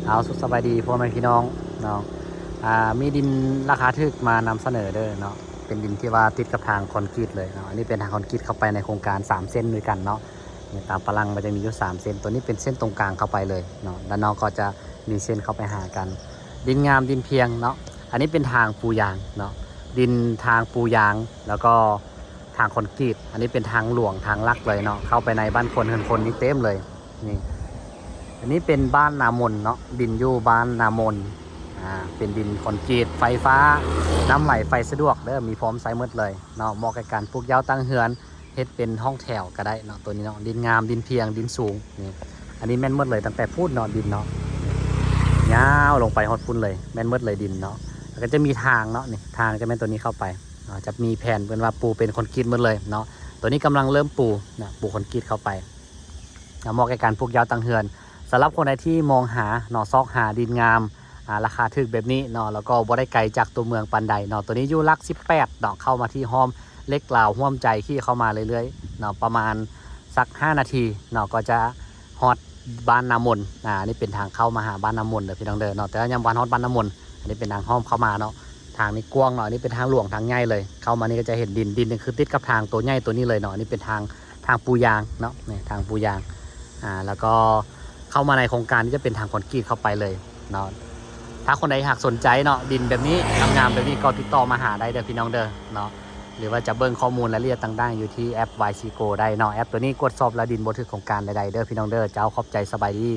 เอาสุขสบายดีพ่อแม่พี่น้องเนาะมีดินราคาถูกมานำเสนอเด้อเนาะเป็นดินที่ว่าติดกับทางคอนกรีตเลยเนาะอันนี้เป็นทางคอนกรีตเข้าไปในโครงการ3เส้นด้วยกันเนาะตามตารางมันจะมีอยู่3เส้นตัวนี้เป็นเส้นตรงกลางเข้าไปเลยเนาะด้านนอกก็จะมีเส้นเข้าไปหากันดินงามดินเพียงเนาะอันนี้เป็นทางปูยางเนาะดินทางปูยางแล้วก็ทางคอนกรีตอันนี้เป็นทางหลวงทางลักเลยเนาะเข้าไปในบ้านคนเฮือนคนนี่เต็มเลยนี่อันนี้เป็นบ้านนามนเนาะดินอยู่บ้านนามนเป็นดินคอนกรีตไฟฟ้าน้ำไหลไฟสะดวกเด้อมีพร้อมไซส์มืดเลยเนาะเหมาะกับการปลูกยาวตั้งเฮือนเฮ็ดเป็นห้องแถวก็ได้เนาะตัวนี้เนาะดินงามดินเพียงดินสูงนี่อันนี้แม่นมืดเลยตั้งแต่พูดเนาะดินเนาะยาวลงไปฮอดพุ่นเลยแม่นมืดเลยดินเนาะแล้วก็จะมีทางเนาะนี่ทางจะแม่นตัวนี้เข้าไปจะมีแผ่นเป็นว่าปูเป็นคอนกรีตหมดเลยเนาะตัวนี้กำลังเริ่มปูนะปูคอนกรีตเข้าไปเหมาะกับการปลูกยาวตั้งเฮือนสำหรับคนใดที่มองหาเนาะซอกหาดินงามราคาถูกแบบนี้เนาะแล้วก็บ่ได้ไกลจากตัวเมืองปันใดเนาะตัวนี้อยู่หลัก18เนาะเข้ามาที่ห้อมเล็กลาวห่วมใจที่เข้ามาเรื่อยๆเนาะประมาณสัก5นาทีเนาะก็จะฮอดบ้านนามนนี่เป็นทางเข้ามาหาบ้านนามนเด้อพี่น้องเด้อเนาะแต่ว่ายังบ้านฮอดบ้านนามนอันนี้เป็นทางห้อมเข้ามาเนาะทางนี้กว้างเนาะนี่เป็นทางหลวงทางใหญ่เลยเข้ามานี่ก็จะเห็นดินนี่คือติดกับทางตัวใหญ่ตัวนี้เลยเนาะนี่เป็นทางปูยางเนาะนี่ทางปูยางแล้วก็เข้ามาในโครงการที่จะเป็นทางคอนกรีตเข้าไปเลยเนาะถ้าคนใดหากสนใจเนาะดินแบบนี้งามๆแบบนี้ก็ติดต่อมาหาได้เด้อพี่น้องเด้อเนาะหรือว่าจะเบิ่งข้อมูลรายละเอียดต่างๆอยู่ที่แอป YCGO ได้เนาะแอปตัวนี้กดสอบแล้วดินบ่ถึกโครงการใดๆเด้อพี่น้องเด้อเจ้าขอบใจสบายดี